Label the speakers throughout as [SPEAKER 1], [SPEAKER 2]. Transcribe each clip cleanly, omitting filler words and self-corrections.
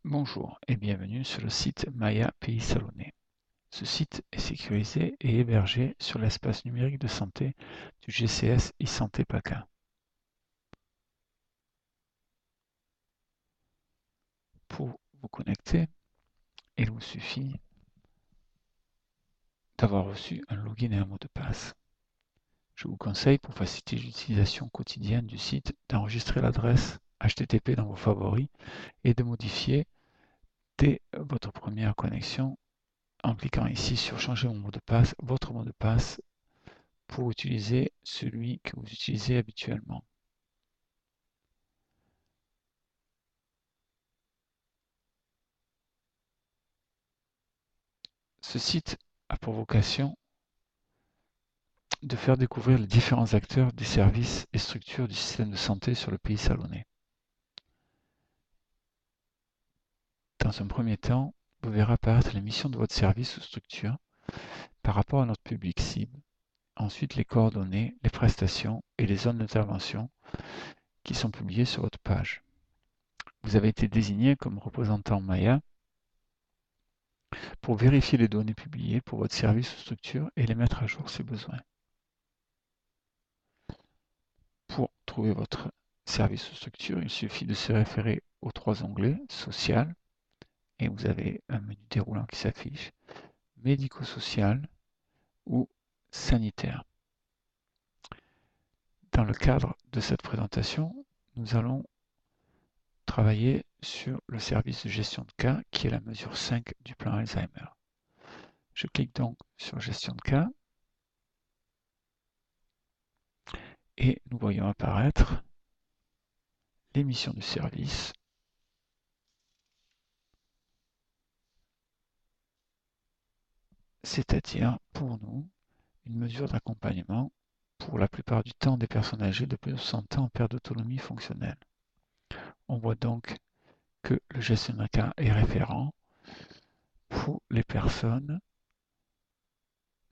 [SPEAKER 1] Bonjour et bienvenue sur le site Maya Pays Salonnais. Ce site est sécurisé et hébergé sur l'espace numérique de santé du GCS e-Santé PACA. Pour vous connecter, il vous suffit d'avoir reçu un login et un mot de passe. Je vous conseille, pour faciliter l'utilisation quotidienne du site, d'enregistrer l'adresse HTTP dans vos favoris et de modifier dès votre première connexion en cliquant ici sur changer mon mot de passe, votre mot de passe, pour utiliser celui que vous utilisez habituellement. Ce site a pour vocation de faire découvrir les différents acteurs des services et structures du système de santé sur le pays salonnais. Dans un premier temps, vous verrez apparaître les missions de votre service ou structure par rapport à notre public cible. Ensuite, les coordonnées, les prestations et les zones d'intervention qui sont publiées sur votre page. Vous avez été désigné comme représentant Maya pour vérifier les données publiées pour votre service ou structure et les mettre à jour si besoin. Pour trouver votre service ou structure, il suffit de se référer aux trois onglets « Social » et vous avez un menu déroulant qui s'affiche, médico-social ou sanitaire. Dans le cadre de cette présentation, nous allons travailler sur le service de gestion de cas qui est la mesure 5 du plan Alzheimer. Je clique donc sur gestion de cas et nous voyons apparaître les missions du service, c'est-à-dire pour nous une mesure d'accompagnement pour la plupart du temps des personnes âgées de plus de 60 ans en perte d'autonomie fonctionnelle. On voit donc que le gestionnaire de cas est référent pour les personnes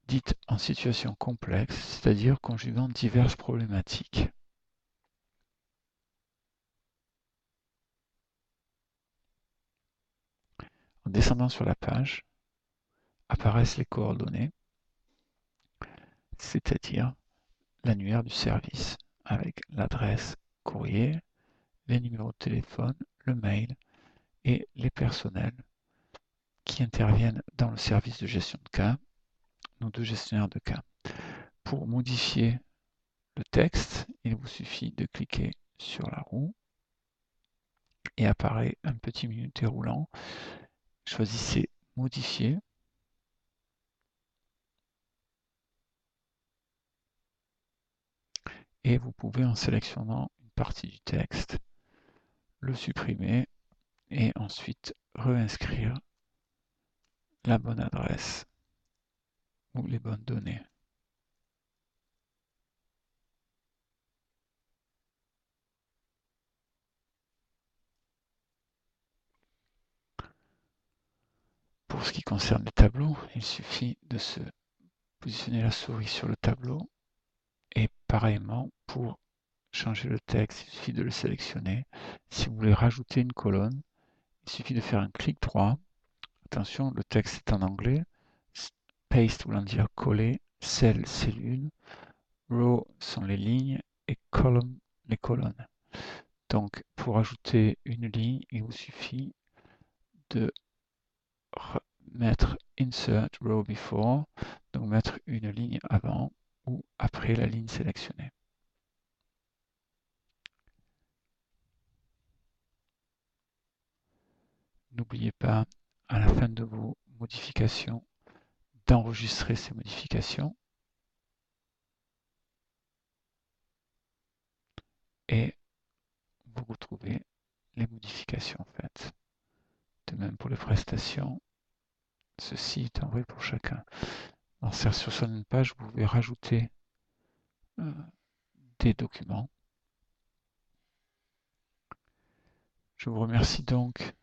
[SPEAKER 1] dites en situation complexe, c'est-à-dire conjuguant diverses problématiques. En descendant sur la page, apparaissent les coordonnées, c'est-à-dire l'annuaire du service, avec l'adresse courrier, les numéros de téléphone, le mail et les personnels qui interviennent dans le service de gestion de cas, nos deux gestionnaires de cas. Pour modifier le texte, il vous suffit de cliquer sur la roue et apparaît un petit menu déroulant. Choisissez Modifier et vous pouvez, en sélectionnant une partie du texte, le supprimer et ensuite réinscrire la bonne adresse ou les bonnes données. Pour ce qui concerne les tableaux, il suffit de se positionner la souris sur le tableau et pareillement pour changer le texte, il suffit de le sélectionner. Si vous voulez rajouter une colonne, il suffit de faire un clic droit. Attention, le texte est en anglais. Paste voulant dire coller, cell, cellule, row sont les lignes et column les colonnes. Donc pour ajouter une ligne, il vous suffit de mettre insert row before, donc mettre une ligne avant ou après la ligne sélectionnée. N'oubliez pas, à la fin de vos modifications, d'enregistrer ces modifications et vous retrouvez les modifications faites. De même pour les prestations, ceci est en vrai pour chacun. Dans sur une page, vous pouvez rajouter des documents. Je vous remercie donc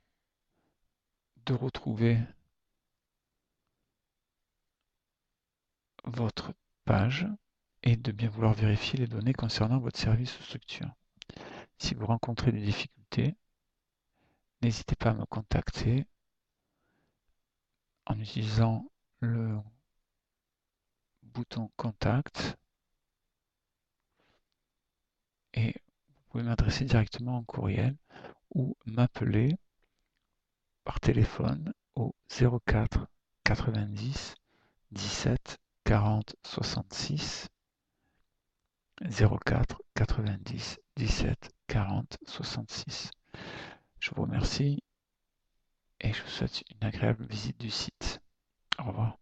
[SPEAKER 1] de retrouver votre page et de bien vouloir vérifier les données concernant votre service ou structure. Si vous rencontrez des difficultés, n'hésitez pas à me contacter en utilisant le bouton contact et vous pouvez m'adresser directement en courriel ou m'appeler par téléphone au 04 90 17 40 66 04 90 17 40 66. Je vous remercie et je vous souhaite une agréable visite du site. Au revoir.